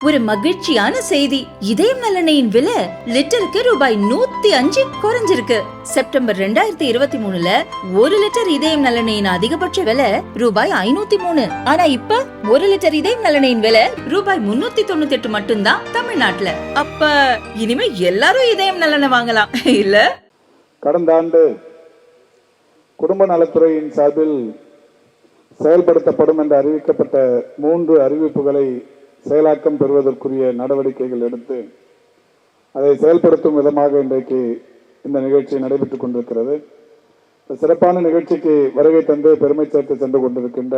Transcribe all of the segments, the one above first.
ஒரு மகிழ்ச்சியான செய்தி. இதயம் நலனையின் விலை லிட்டருக்கு ரூபாய் 105 குறைஞ்சிருக்கு. செப்டம்பர் 2023ல 1 லிட்டர் இதயம் நலனையின் அதிகபட்ச விலை ரூபாய் 503. ஆனா இப்ப 1 லிட்டர் இதயம் நலனையின் விலை ரூபாய் 398 மட்டும்தான் தமிழ்நாட்டுல. அப்ப இனிமே எல்லாரும் இதயம் நலனை வாங்கலாம் இல்ல? கடந்த ஆண்டு குடும்ப நலத்துறையின் சார்பில் செயல்படுத்தப்படும் என்று அறிவிக்கப்பட்ட 3 அறிவிப்புகளை செயலாக்கம் பெறுவதற்குரிய நடவடிக்கைகள் எடுத்து அதை செயல்படுத்தும் விதமாக இன்றைக்கு இந்த நிகழ்ச்சி நடைபெற்றுக் கொண்டிருக்கிறது. சிறப்பான நிகழ்ச்சிக்கு வருகை தந்து பெருமை சேர்த்து சென்று கொண்டிருக்கின்ற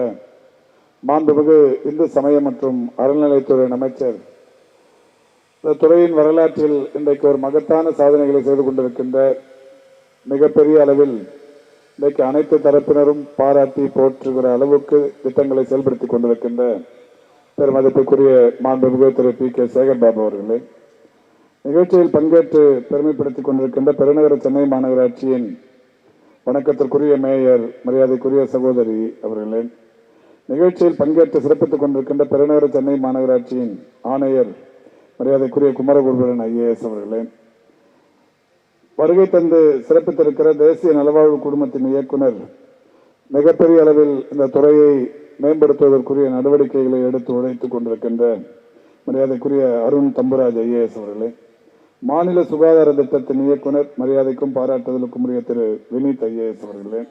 மாண்புமிகு இந்து சமய மற்றும் அறநிலையத்துறை அமைச்சர், இந்த துறையின் வரலாற்றில் இன்றைக்கு ஒரு மகத்தான சாதனைகளை செய்து கொண்டிருக்கின்ற மிகப்பெரிய அளவில் இன்றைக்கு அனைத்து தரப்பினரும் பாராட்டி போற்றுகிற அளவுக்கு திட்டங்களை செயல்படுத்திக் கொண்டிருக்கின்ற பெருமதிப்புக்குரிய மாண்புமிகு திரு பி கே சேகர் பாபு அவர்களே, நிகழ்ச்சியில் பங்கேற்று பெருமைப்படுத்திக் கொண்டிருக்கின்ற பெருநகர சென்னை மாநகராட்சியின் வணக்கத்திற்குரிய மேயர் மரியாதைக்குரிய சகோதரி அவர்களே, நிகழ்ச்சியில் பங்கேற்று சிறப்பித்துக் கொண்டிருக்கின்ற பெருநகர சென்னை மாநகராட்சியின் ஆணையர் மரியாதைக்குரிய குமரகுருபரன் IAS அவர்களே, வருகை தந்து சிறப்பித்திருக்கிற தேசிய நலவாழ்வு குடும்பத்தின் இயக்குனர், மிகப்பெரிய அளவில் இந்த துறையை மேம்படுத்துவதற்குரிய நடவடிக்கைகளை எடுத்து உழைத்துக் கொண்டிருக்கின்ற மரியாதைக்குரிய அருண் தம்புராஜ் IAS அவர்களே, மாநில சுகாதார திட்டத்தின் இயக்குனர் மரியாதைக்கும் பாராட்டுதலுக்கும் உரிய திரு வினீத் IAS அவர்களே,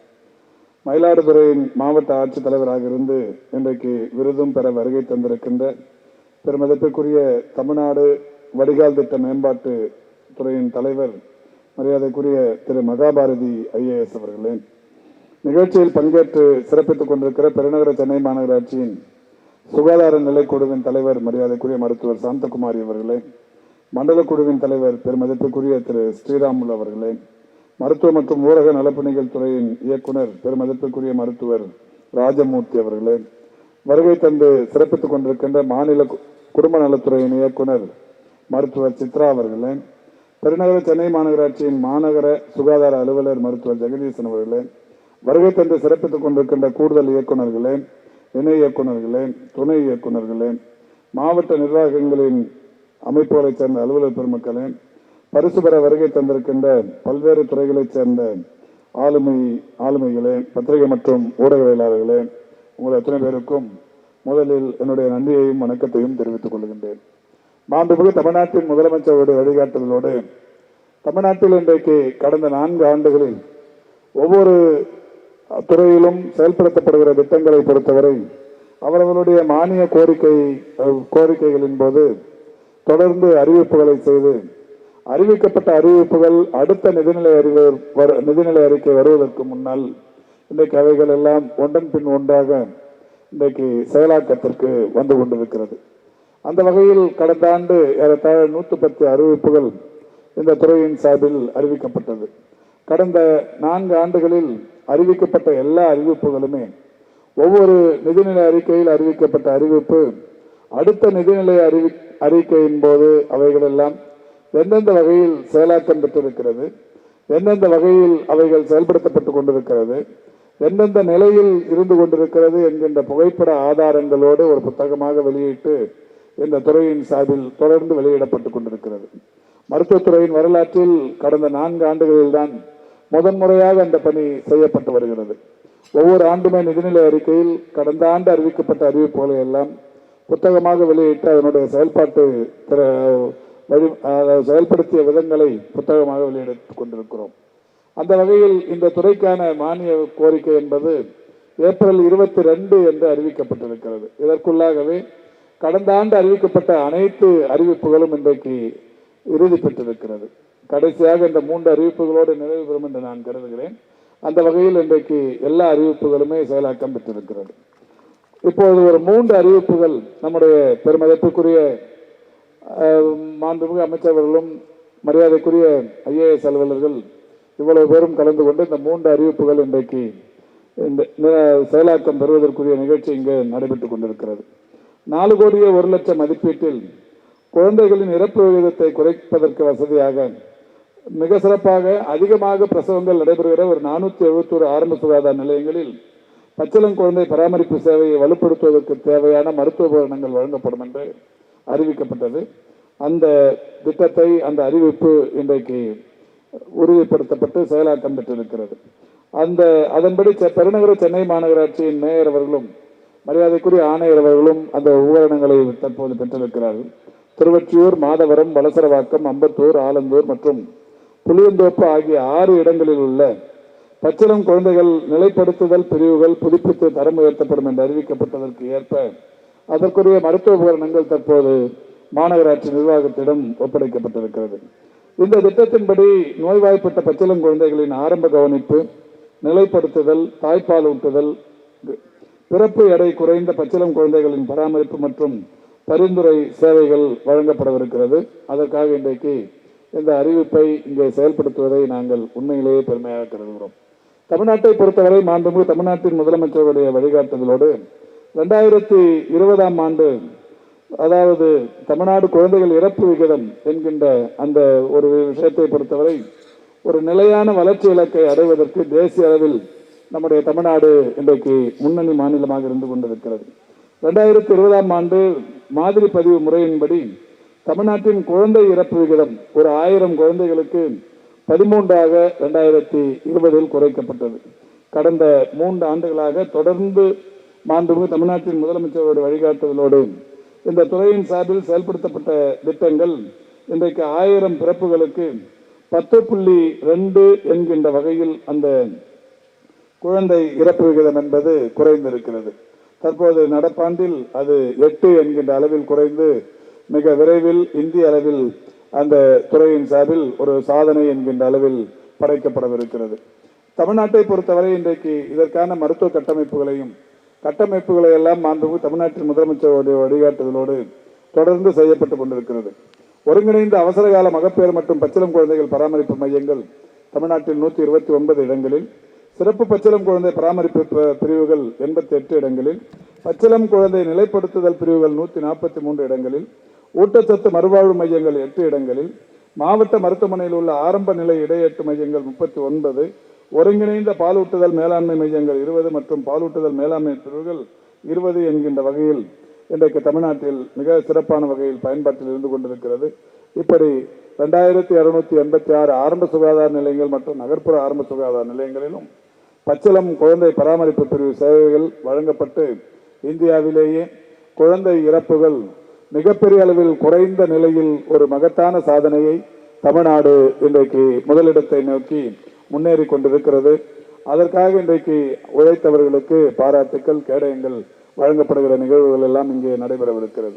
மயிலாடுதுறையின் மாவட்ட ஆட்சித்தலைவராக இருந்து இன்றைக்கு விருதும் பெற வருகை தந்திருக்கின்ற பெருமதிப்பிற்குரிய தமிழ்நாடு வடிகால் திட்ட மேம்பாட்டு துறையின் தலைவர் மரியாதைக்குரிய திரு மகாபாரதி IAS அவர்களே, நிகழ்ச்சியில் பங்கேற்று சிறப்பித்துக் கொண்டிருக்கிற பெருநகர சென்னை மாநகராட்சியின் சுகாதார நிலைக்குழுவின் தலைவர் மரியாதைக்குரிய மருத்துவர் சாந்தகுமாரி அவர்களே, மண்டல குழுவின் தலைவர் பெருமதிப்புக்குரிய திரு ஸ்ரீராமுல் அவர்களே, மருத்துவ மற்றும் ஊரக நலப்பணிகள் துறையின் இயக்குனர் பெருமதிப்புக்குரிய மருத்துவர் ராஜமூர்த்தி அவர்களே, வருகை தந்து சிறப்பித்துக் கொண்டிருக்கின்ற மாநில குடும்ப நலத்துறையின் இயக்குனர் மருத்துவர் சித்ரா அவர்களே, பெருநகர சென்னை மாநகராட்சியின் மாநகர சுகாதார அலுவலர் மருத்துவர் ஜெகதீசன் அவர்களே, வருகை தந்து சிறப்பித்துக் கொண்டிருக்கின்ற கூடுதல் இயக்குநர்களே, இணை இயக்குநர்களே, துணை இயக்குநர்களே, மாவட்ட நிர்வாகங்களின் அமைப்புகளைச் சேர்ந்த அலுவலர் பெருமக்களே, பரிசு பெற வருகை தந்திருக்கின்ற பல்வேறு துறைகளைச் சேர்ந்த ஆளுமைகளே, பத்திரிகை மற்றும் ஊடகவியலாளர்களே, உங்கள் அத்தனை பேருக்கும் முதலில் என்னுடைய நன்றியையும் வணக்கத்தையும் தெரிவித்துக் கொள்கின்றேன். மாண்புமிகு தமிழ்நாட்டின் முதலமைச்சருடைய வழிகாட்டுதலோடு தமிழ்நாட்டில் இன்றைக்கு கடந்த 4 ஆண்டுகளில் ஒவ்வொரு துறையிலும் செயல்படுத்தப்படுகிற திட்டங்களை பொறுத்தவரை அவர்களுடைய மானிய கோரிக்கைகளின் போது தொடர்ந்து அறிவிப்புகளை செய்து அறிவிக்கப்பட்ட அறிவிப்புகள் அடுத்த நிதிநிலை அறிக்கை வருவதற்கு முன்னால் இன்றைக்கு அவைகள் எல்லாம் ஒன்றன் பின் ஒன்றாக இன்றைக்கு செயலாக்கத்திற்கு வந்து கொண்டிருக்கிறது. அந்த வகையில் கடந்த ஆண்டு ஏறத்தாழ 110 அறிவிப்புகள் இந்த துறையின் சார்பில் அறிவிக்கப்பட்டது. கடந்த 4 ஆண்டுகளில் அறிவிக்கப்பட்ட எல்லா அறிவிப்புகளுமே ஒவ்வொரு நிதிநிலை அறிக்கையில் அறிவிக்கப்பட்ட அறிவிப்பு அடுத்த நிதிநிலை அறிக்கையின் போது அவைகள் எல்லாம் எந்தெந்த வகையில் செயலாக்கம் பெற்றிருக்கிறது, எந்தெந்த வகையில் அவைகள் செயல்படுத்தப்பட்டுக் கொண்டிருக்கிறது, எந்தெந்த நிலையில் இருந்து கொண்டிருக்கிறது என்கின்ற புகைப்பட ஆதாரங்களோடு ஒரு புத்தகமாக வெளியிட்டு இந்த துறையின் சார்பில் தொடர்ந்து வெளியிடப்பட்டுக் கொண்டிருக்கிறது. மருத்துவத்துறையின் வரலாற்றில் கடந்த 4 ஆண்டுகளில் தான் முதன்முறையாக அந்த பணி செய்யப்பட்டு வருகிறது. ஒவ்வொரு ஆண்டுமே நிதிநிலை அறிக்கையில் கடந்த ஆண்டு அறிவிக்கப்பட்ட அறிவிப்புகளை எல்லாம் புத்தகமாக வெளியிட்டு அதனுடைய செயல்படுத்திய விதங்களை புத்தகமாக வெளியிட்டுக் கொண்டிருக்கிறோம். அந்த வகையில் இந்த துறைக்கான மானிய கோரிக்கை என்பது ஏப்ரல் 22 என்று அறிவிக்கப்பட்டிருக்கிறது. இதற்குள்ளாகவே கடந்த ஆண்டு அறிவிக்கப்பட்ட அனைத்து அறிவிப்புகளும் இன்றைக்கு இறுதி பெற்றிருக்கிறது. கடைசியாக இந்த 3 அறிவிப்புகளோடு நிறைவு பெறும் என்று நான் கருதுகிறேன். அந்த வகையில் இன்றைக்கு எல்லா அறிவிப்புகளுமே செயலாக்கம் பெற்றிருக்கிறது. இப்பொழுது ஒரு 3 அறிவிப்புகள் நம்முடைய பெருமதிப்புக்குரிய மாண்புமிகு அமைச்சர்களும் மரியாதைக்குரிய IAS அலுவலர்கள் இவ்வளவு பேரும் கலந்து கொண்டு இந்த 3 அறிவிப்புகள் இன்றைக்கு இந்த செயலாக்கம் பெறுவதற்குரிய நிகழ்ச்சி இங்கு நடைபெற்றுக் கொண்டிருக்கிறது. 4 கோடியே 1 லட்சம் மதிப்பீட்டில் குழந்தைகளின் இறப்பு விகிதத்தை குறைப்பதற்கு வசதியாக மிக சிறப்பாக அதிகமாக பிரசவங்கள் நடைபெறுகிற ஒரு 471 ஆரம்ப சுகாதார நிலையங்களில் பச்சிளம் குழந்தை பராமரிப்பு சேவையை வலுப்படுத்துவதற்கு தேவையான மருத்துவ உபகரணங்கள் வழங்கப்படும் என்று அறிவிக்கப்பட்டது. அந்த திட்டத்தை, அந்த அறிவிப்பு இன்றைக்கு உறுதிப்படுத்தப்பட்டு செயலாக்கம் பெற்றிருக்கிறது. அதன்படி பெருநகர சென்னை மாநகராட்சியின் மேயர் அவர்களும் மரியாதைக்குரிய ஆணையர் அவர்களும் அந்த உபகரணங்களை தற்போது பெற்றிருக்கிறார்கள். திருவொற்றியூர், மாதவரம், வலசரவாக்கம், அம்பத்தூர், ஆலந்தூர் மற்றும் புளியந்தோப்பு ஆகிய 6 இடங்களில் உள்ள பச்சிளம் குழந்தைகள் நிலைப்படுத்துதல் பிரிவுகள் புதுப்பித்து தரம் உயர்த்தப்படும் என்று அறிவிக்கப்பட்டதற்கு ஏற்ப அதற்குரிய மருத்துவ உபகரணங்கள் தற்போது மாநகராட்சி நிர்வாகத்திடம் ஒப்படைக்கப்பட்டிருக்கிறது. இந்த திட்டத்தின்படி நோய்வாய்ப்பட்ட பச்சிளம் குழந்தைகளின் ஆரம்ப கவனிப்பு, நிலைப்படுத்துதல், தாய்ப்பால் ஊட்டுதல், பிறப்பு எடை குறைந்த பச்சிளம் குழந்தைகளின் பராமரிப்பு மற்றும் பரிந்துரை சேவைகள் வழங்கப்படவிருக்கிறது. அதற்காக இன்றைக்கு இந்த அறிவிப்பை இங்கே செயல்படுத்துவதை நாங்கள் உண்மையிலேயே பெருமையாக கருதுகிறோம். தமிழ்நாட்டை பொறுத்தவரை மாண்புமிகு தமிழ்நாட்டின் முதலமைச்சருடைய வழிகாட்டுதலோடு 2020ஆம் ஆண்டு, அதாவது தமிழ்நாடு குழந்தைகள் இறப்பு விகிதம் என்கின்ற அந்த ஒரு விஷயத்தை பொறுத்தவரை ஒரு நிலையான வளர்ச்சி இலக்கை அடைவதற்கு தேசிய அளவில் நம்முடைய தமிழ்நாடு இன்றைக்கு முன்னணி மாநிலமாக இருந்து கொண்டிருக்கிறது. 2020ஆம் ஆண்டு மாதிரி பதிவு முறையின்படி தமிழ்நாட்டின் குழந்தை இறப்பு விகிதம் ஒரு 1000 குழந்தைகளுக்கு 13ஆக 2020இல் குறைக்கப்பட்டது. கடந்த 3 ஆண்டுகளாக தொடர்ந்து மாண்புமிகு தமிழ்நாட்டின் முதலமைச்சருடைய வழிகாட்டுதலோடு இந்த துறையின் சார்பில் செயல்படுத்தப்பட்ட திட்டங்கள் இன்றைக்கு 1000 பிறப்புகளுக்கு 10.2 என்கின்ற வகையில் அந்த குழந்தை இறப்பு விகிதம் என்பது குறைந்திருக்கிறது. தற்போது நடப்பாண்டில் அது 8 என்கின்ற அளவில் குறைந்து மிக விரைவில் இந்திய அளவில் அந்த துறையின் சார்பில் ஒரு சாதனை என்கின்ற அளவில் படைக்கப்படவிருக்கிறது. தமிழ்நாட்டை பொறுத்தவரை இன்றைக்கு இதற்கான மருத்துவ கட்டமைப்புகளை எல்லாம் மாண்புமிகு தமிழ்நாட்டின் முதலமைச்சருடைய வழிகாட்டுதலோடு தொடர்ந்து செய்யப்பட்டு கொண்டிருக்கிறது. ஒருங்கிணைந்த அவசரகால மகப்பேறு மற்றும் பச்சிளம் குழந்தைகள் பராமரிப்பு மையங்கள் தமிழ்நாட்டில் 129 இடங்களில், சிறப்பு பச்சிளம் குழந்தை பராமரிப்பு பிரிவுகள் 88 இடங்களில், பச்சிளம் குழந்தை நிலைப்படுத்துதல் பிரிவுகள் 143 இடங்களில், ஊட்டச்சத்து மறுவாழ்வு மையங்கள் 8 இடங்களில், மாவட்ட மருத்துவமனையில் உள்ள ஆரம்ப நிலை இடையேற்று மையங்கள் 39, ஒருங்கிணைந்த பாலூட்டுதல் மேலாண்மை மையங்கள் 20 மற்றும் பாலூட்டுதல் மேலாண்மை பிரிவுகள் 20 என்கின்ற வகையில் இன்றைக்கு தமிழ்நாட்டில் மிக சிறப்பான வகையில் பயன்பாட்டில் இருந்து கொண்டிருக்கிறது. இப்படி 2286 ஆரம்ப சுகாதார நிலையங்கள் மற்றும் நகர்ப்புற ஆரம்ப சுகாதார நிலையங்களிலும் பச்சிளம் குழந்தை பராமரிப்பு பிரிவு சேவைகள் வழங்கப்பட்டு இந்தியாவிலேயே குழந்தை இறப்புகள் மிகப்பெரிய அளவில் குறைந்த நிலையில் ஒரு மகத்தான சாதனையை தமிழ்நாடு இன்றைக்கு முதலிடத்தை நோக்கி முன்னேறி கொண்டிருக்கிறது. அதற்காக இன்றைக்கு உழைத்தவர்களுக்கு பாராட்டுக்கள், கேடயங்கள் வழங்கப்படுகிற நிகழ்வுகள் எல்லாம் இங்கே நடைபெறவிருக்கிறது.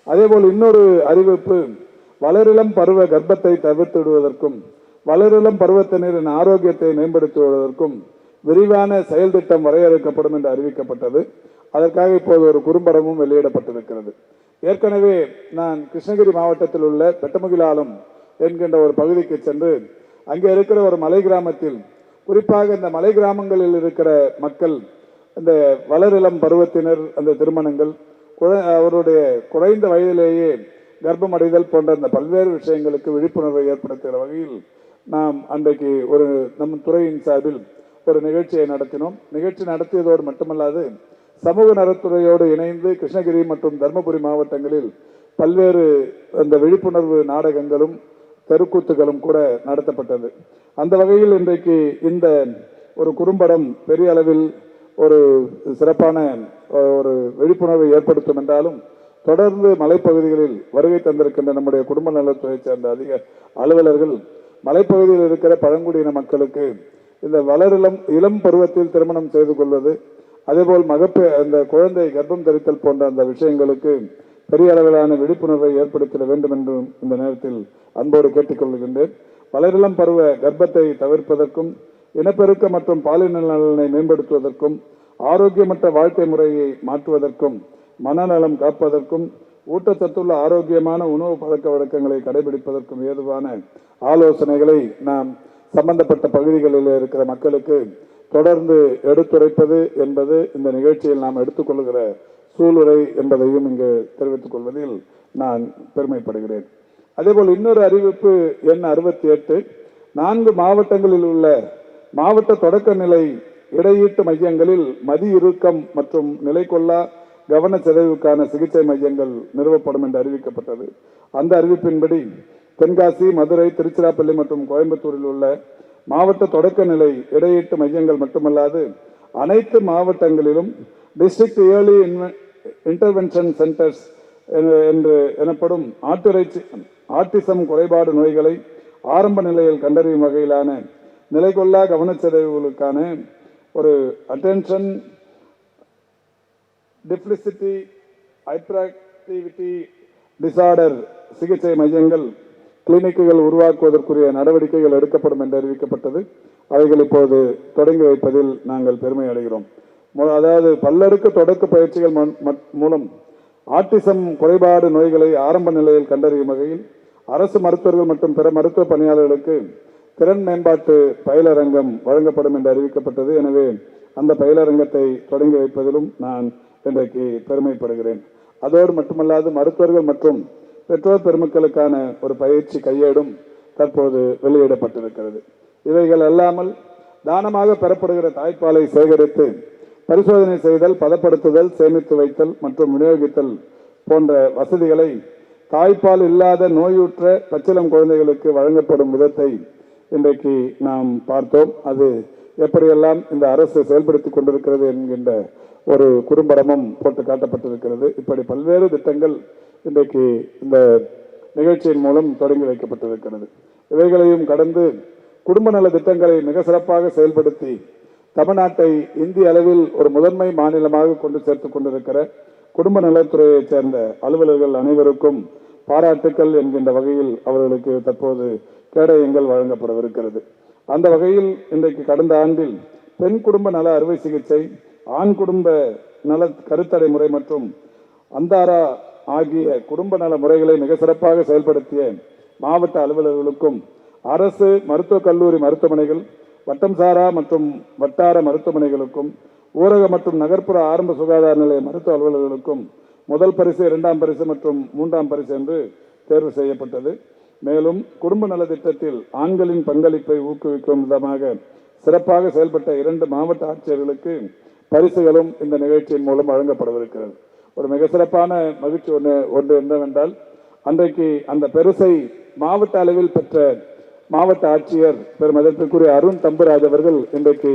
அதேபோல் இன்னொரு அறிவிப்பு, வளரிளம் பருவ கர்ப்பத்தை தவிர்த்திடுவதற்கும் வளரிளம் பருவத்தினரின் ஆரோக்கியத்தை மேம்படுத்துவதற்கும் விரிவான செயல் திட்டம் வரையறுக்கப்படும் என்று அறிவிக்கப்பட்டது. அதற்காக இப்போது ஒரு குறும்படமும் வெளியிடப்பட்டிருக்கிறது. ஏற்கனவே நான் கிருஷ்ணகிரி மாவட்டத்தில் உள்ள பெட்டமுகிலாலம் என்கின்ற ஒரு பகுதிக்கு சென்று அங்கே இருக்கிற ஒரு மலை கிராமத்தில், குறிப்பாக இந்த மலை கிராமங்களில் இருக்கிற மக்கள் இந்த வளரிளம் பருவத்தினர் அந்த திருமணங்கள், அவருடைய குறைந்த வயதிலேயே கர்ப்பம் அடைதல் போன்ற இந்த பல்வேறு விஷயங்களுக்கு விழிப்புணர்வை ஏற்படுத்துகிற வகையில் நாம் அன்றைக்கு ஒரு நம் துறையின் சார்பில் ஒரு நிகழ்ச்சியை நடத்தினோம். நிகழ்ச்சி நடத்தியதோடு மட்டுமல்லாது சமூக நலத்துறையோடு இணைந்து கிருஷ்ணகிரி மற்றும் தருமபுரி மாவட்டங்களில் பல்வேறு அந்த விழிப்புணர்வு நாடகங்களும் தெருக்கூத்துகளும் கூட நடத்தப்பட்டது. அந்த வகையில் இன்றைக்கு இந்த ஒரு குறும்படம் பெரிய அளவில் ஒரு சிறப்பான ஒரு விழிப்புணர்வை ஏற்படுத்தும் என்றாலும், தொடர்ந்து மலைப்பகுதிகளில் வருகை தந்திருக்கின்ற நம்முடைய குடும்ப நலத்துறை சேர்ந்த அதிக அலுவலர்கள் மலைப்பகுதியில் இருக்கிற பழங்குடியின மக்களுக்கு இந்த இளம் பருவத்தில் திருமணம் செய்து கொள்வது, அதேபோல் அந்த குழந்தை கர்ப்பம் தரித்தல் போன்ற அந்த விஷயங்களுக்கு பெரிய அளவிலான விழிப்புணர்வை ஏற்படுத்திட வேண்டும் என்றும் இந்த நேரத்தில் அன்போடு கேட்டுக்கொள்கின்றேன். வளரிளம் பருவ கர்ப்பத்தை தவிர்ப்பதற்கும் இனப்பெருக்க மற்றும் பாலின நலனை மேம்படுத்துவதற்கும் ஆரோக்கியமற்ற வாழ்க்கை முறையை மாற்றுவதற்கும் மனநலம் காப்பதற்கும் ஊட்டச்சத்துள்ள ஆரோக்கியமான உணவு பழக்க வழக்கங்களை கடைபிடிப்பதற்கும் ஏதுவான ஆலோசனைகளை நாம் சம்பந்தப்பட்ட பகுதிகளில் இருக்கிற மக்களுக்கு தொடர்ந்து எடுத்துரைப்பது என்பது இந்த நிகழ்ச்சியில் நாம் எடுத்துக்கொள்கிற சூளுரை என்பதையும் இங்கு தெரிவித்துக் கொள்வதில் நான் பெருமைப்படுகிறேன். அதேபோல் இன்னொரு அறிவிப்பு எண் 68, 4 மாவட்டங்களில் உள்ள மாவட்ட தொடக்க நிலை இடையீட்டு மையங்களில் மதி இறுக்கம் மற்றும் நிலைகொள்ளா கவனச்சிதைவுக்கான சிகிச்சை மையங்கள் நிறுவப்படும் என்று அறிவிக்கப்பட்டது. அந்த அறிவிப்பின்படி தென்காசி, மதுரை, திருச்சிராப்பள்ளி மற்றும் கோயம்புத்தூரில் உள்ள மாவட்ட தொடக்க நிலை இடையீட்டு மையங்கள் மட்டுமல்லாது அனைத்து மாவட்டங்களிலும் டிஸ்ட்ரிக்ட் இயர்லி இன்டர்வென்ஷன் சென்டர்ஸ் என்று எனப்படும் ஆட்டிசம் குறைபாடு நோய்களை ஆரம்ப நிலையில் கண்டறியும் வகையிலான நிலைகொள்ளா கவனச்சிதைவுகளுக்கான ஒரு அட்டென்ஷன் டிப்ளிசிட்டி ஹைப்பராக்டிவிட்டி டிசார்டர் சிகிச்சை மையங்கள் கிளினிக்குகள் உருவாக்குவதற்குரிய நடவடிக்கைகள் எடுக்கப்படும் என்று அறிவிக்கப்பட்டது. அவைகள் இப்போது தொடங்கி வைப்பதில் நாங்கள் பெருமை அடைகிறோம். அதாவது பல்லடுக்கு தொடக்க பயிற்சிகள் மூலம் ஆட்டிசம் குறைபாடு நோய்களை ஆரம்ப நிலையில் கண்டறியும் வகையில் அரசு மருத்துவர்கள் மற்றும் பிற மருத்துவ பணியாளர்களுக்கு திறன் மேம்பாட்டு பயிலரங்கம் வழங்கப்படும் என்று அறிவிக்கப்பட்டது. எனவே அந்த பயிலரங்கத்தை தொடங்கி வைப்பதிலும் நான் இன்றைக்கு பெருமைப்படுகிறேன். அதோடு மட்டுமல்லாது மருத்துவர்கள் மற்றும் பெற்றோர் பெருமக்களுக்கான ஒரு பயிற்சி கையேடும் தற்போது வெளியிடப்பட்டிருக்கிறது. இவைகள் அல்லாமல் தானமாக பெறப்படுகிற தாய்ப்பாலை சேகரித்து பரிசோதனை செய்தல், பதப்படுத்துதல், சேமித்து வைத்தல் மற்றும் விநியோகித்தல் போன்ற வசதிகளை தாய்ப்பால் இல்லாத நோயுற்ற பச்சிளம் குழந்தைகளுக்கு வழங்கப்படும் விதத்தை இன்றைக்கு நாம் பார்த்தோம். அது எப்படியெல்லாம் இந்த அரசு செயல்படுத்திக் கொண்டிருக்கிறது என்கின்ற ஒரு குறும்படமும் போட்டு காட்டப்பட்டிருக்கிறது. இப்படி பல்வேறு திட்டங்கள் இன்றைக்கு இந்த நிகழ்ச்சியின் மூலம் தொடங்கி வைக்கப்பட்டிருக்கிறது. இவைகளையும் கடந்து குடும்ப நல திட்டங்களை மிக சிறப்பாக செயல்படுத்தி தமிழ்நாட்டை இந்திய அளவில் ஒரு முதன்மை மாநிலமாக கொண்டு சேர்த்துக் கொண்டிருக்கிற குடும்ப நலத்துறையைச் சேர்ந்த அலுவலர்கள் அனைவருக்கும் பாராட்டுக்கள் என்கின்ற வகையில் அவர்களுக்கு தற்போது கேடயங்கள் வழங்கப்படவிருக்கிறது. அந்த வகையில் இன்றைக்கு கடந்த ஆண்டில் பெண் குடும்ப நல அறுவை சிகிச்சை, ஆண் குடும்ப நல கருத்தடை முறை மற்றும் அந்தாரா ஆகிய குடும்ப நல முறைகளை மிக சிறப்பாக செயல்படுத்திய மாவட்ட அலுவலர்களுக்கும் அரசு மருத்துவக் கல்லூரி மருத்துவமனைகள், வட்டம் சாரா மற்றும் வட்டார மருத்துவமனைகளுக்கும் ஊரக மற்றும் நகர்ப்புற ஆரம்ப சுகாதார நிலைய மருத்துவ அலுவலர்களுக்கும் முதல் பரிசு, 2ஆம் பரிசு மற்றும் 3ஆம் பரிசு என்று தேர்வு செய்யப்பட்டது. மேலும் குடும்ப நல திட்டத்தில் ஆண்களின் பங்களிப்பை ஊக்குவிக்கும் விதமாக சிறப்பாக செயல்பட்ட 2 மாவட்ட ஆட்சியர்களுக்கு பரிசுகளும் இந்த நிகழ்ச்சியின் மூலம் வழங்கப்படவிருக்கிறது. ஒரு மிக சிறப்பான மகிழ்ச்சி ஒன்று என்னவென்றால், அன்றைக்கு அந்த பரிசை மாவட்ட அளவில் பெற்ற மாவட்ட ஆட்சியர் பெருமதிப்பிற்குரிய அருண் தம்புராஜ் அவர்கள் இன்றைக்கு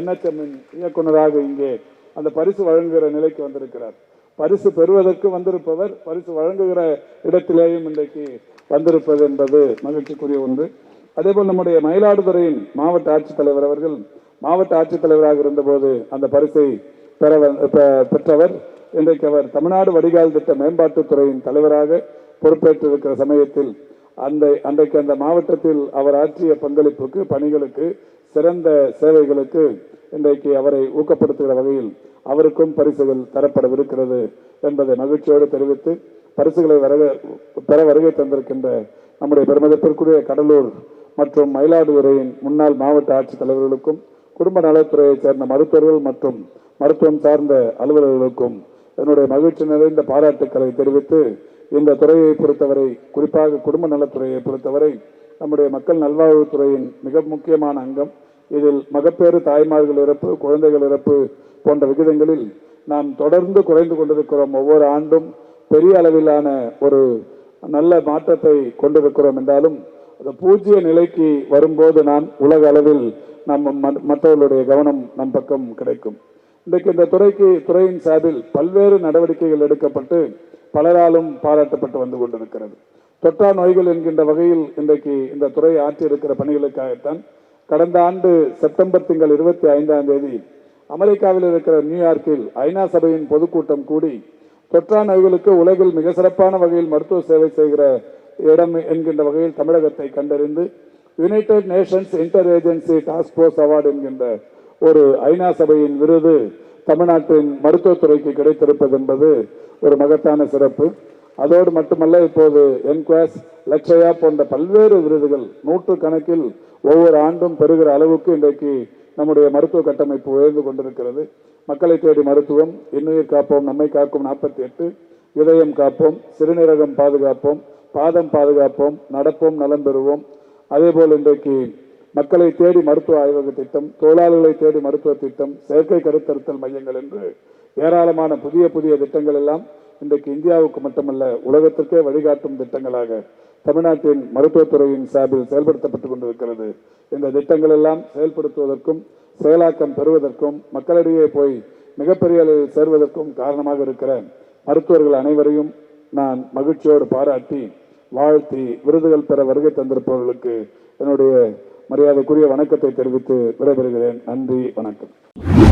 NHMஇன் இயக்குநராக இங்கே அந்த பரிசு வழங்குகிற நிலைக்கு வந்திருக்கிறார். பரிசு பெறுவதற்கு வந்திருப்பவர் பரிசு வழங்குகிற இடத்திலேயும் இன்றைக்கு வந்திருப்பது என்பது மகிழ்ச்சிக்குரிய ஒன்று. அதேபோல் நம்முடைய மயிலாடுதுறையின் மாவட்ட ஆட்சித்தலைவர் அவர்கள் மாவட்ட ஆட்சித்தலைவராக இருந்தபோது அந்த பரிசை பெற்றவர். இன்றைக்கு அவர் தமிழ்நாடு வடிகால் திட்ட மேம்பாட்டுத்துறையின் தலைவராக பொறுப்பேற்றிருக்கிற சமயத்தில் அன்றைக்கு அந்த மாவட்டத்தில் அவர் ஆற்றிய பங்களிப்புக்கு, பணிகளுக்கு, சிறந்த சேவைகளுக்கு இன்றைக்கு அவரை ஊக்கப்படுத்துகிற வகையில் அவருக்கும் பரிசுகள் தரப்படவிருக்கிறது என்பதை மகிழ்ச்சியோடு தெரிவித்து, பரிசுகளை பெற வருகை தந்திருக்கின்ற நம்முடைய பெருமதிப்பிற்குரிய கடலூர் மற்றும் மயிலாடுதுறையின் முன்னாள் மாவட்ட ஆட்சித்தலைவர்களுக்கும் குடும்ப நலத்துறையைச் சேர்ந்த மருத்துவர்கள் மற்றும் மருத்துவம் சார்ந்த அலுவலர்களுக்கும் என்னுடைய மகிழ்ச்சி நிறைந்த பாராட்டுக்களை தெரிவித்து, இந்த துறையை பொறுத்தவரை, குறிப்பாக குடும்ப நலத்துறையை பொறுத்தவரை நம்முடைய மக்கள் நல்வாழ்வுத்துறையின் மிக முக்கியமான அங்கம். இதில் மகப்பேறு, தாய்மார்கள் இறப்பு, குழந்தைகள் இறப்பு போன்ற விகிதங்களில் நாம் தொடர்ந்து குறைந்து கொண்டிருக்கிறோம். ஒவ்வொரு ஆண்டும் பெரிய அளவிலான ஒரு நல்ல மாற்றத்தை கொண்டிருக்கிறோம் என்றாலும் அது பூஜ்ய நிலைக்கு வரும்போது நான் உலக அளவில் மற்றவர்களுடைய கவனம் நம் பக்கம் கிடைக்கும். இன்றைக்கு இந்த துறையின் சார்பில் பல்வேறு நடவடிக்கைகள் எடுக்கப்பட்டு பலராலும் பாராட்டப்பட்டு வந்து கொண்டிருக்கிறது. தொற்றா நோய்கள் என்கின்ற வகையில் இன்றைக்கு இந்த துறை ஆற்றியிருக்கிற பணிகளுக்காகத்தான் கடந்த ஆண்டு செப்டம்பர் திங்கள் 25ஆம் தேதி அமெரிக்காவில் இருக்கிற நியூயார்க்கில் ஐநா சபையின் பொதுக்கூட்டம் கூடி தொற்றா நோய்களுக்கு உலகில் மிக சிறப்பான வகையில் மருத்துவ சேவை செய்கிற இடம் என்கின்ற வகையில் தமிழகத்தை கண்டறிந்து United Nations inter agency task force award என்கின்ற ஒரு ஐநா சபையின் விருது தமிழ்நாட்டின் மருத்துவத்துறைக்கு கிடைத்திருப்பது என்பது ஒரு மகத்தான சிறப்பு. அதோடு மட்டுமல்ல, இப்போது என்குவாஸ், லட்சயா போன்ற பல்வேறு விருதுகள் 100 கணக்கில் ஒவ்வொரு ஆண்டும் பெறுகிற அளவுக்கு இன்றைக்கு நம்முடைய மருத்துவ கட்டமைப்பு உயர்ந்து கொண்டிருக்கிறது. மக்களை தேடி மருத்துவம், இன்னுயிர் காப்போம், நம்மை காக்கும் 48, இதயம் காப்போம், சிறுநீரகம் பாதுகாப்போம், பாதம் பாதுகாப்போம், நடப்போம், நலம் பெறுவோம். அதேபோல் இன்றைக்கு மக்களை தேடி மருத்துவ ஆய்வக திட்டம், தொழிலாளர்களை தேடி மருத்துவ திட்டம், செயற்கை கருத்தறுத்தல் மையங்கள் என்று ஏராளமான புதிய புதிய திட்டங்கள் எல்லாம் இன்றைக்கு இந்தியாவுக்கு மட்டுமல்ல உலகத்திற்கே வழிகாட்டும் திட்டங்களாக தமிழ்நாட்டின் மருத்துவத்துறையின் சார்பில் செயல்படுத்தப்பட்டுக் கொண்டிருக்கிறது. இந்த திட்டங்கள் எல்லாம் செயல்படுத்துவதற்கும் செயலாக்கம் பெறுவதற்கும் மக்களிடையே போய் மிகப்பெரிய அளவில் சேர்வதற்கும் காரணமாக இருக்கிற மருத்துவர்கள் அனைவரையும் நான் மகிழ்ச்சியோடு பாராட்டி வாழ்த்தி விருதுகள் பெற வருகை தந்திருப்பவர்களுக்கு என்னுடைய மரியாதைக்குரிய வணக்கத்தை தெரிவித்து விடைபெறுகிறேன். நன்றி, வணக்கம்.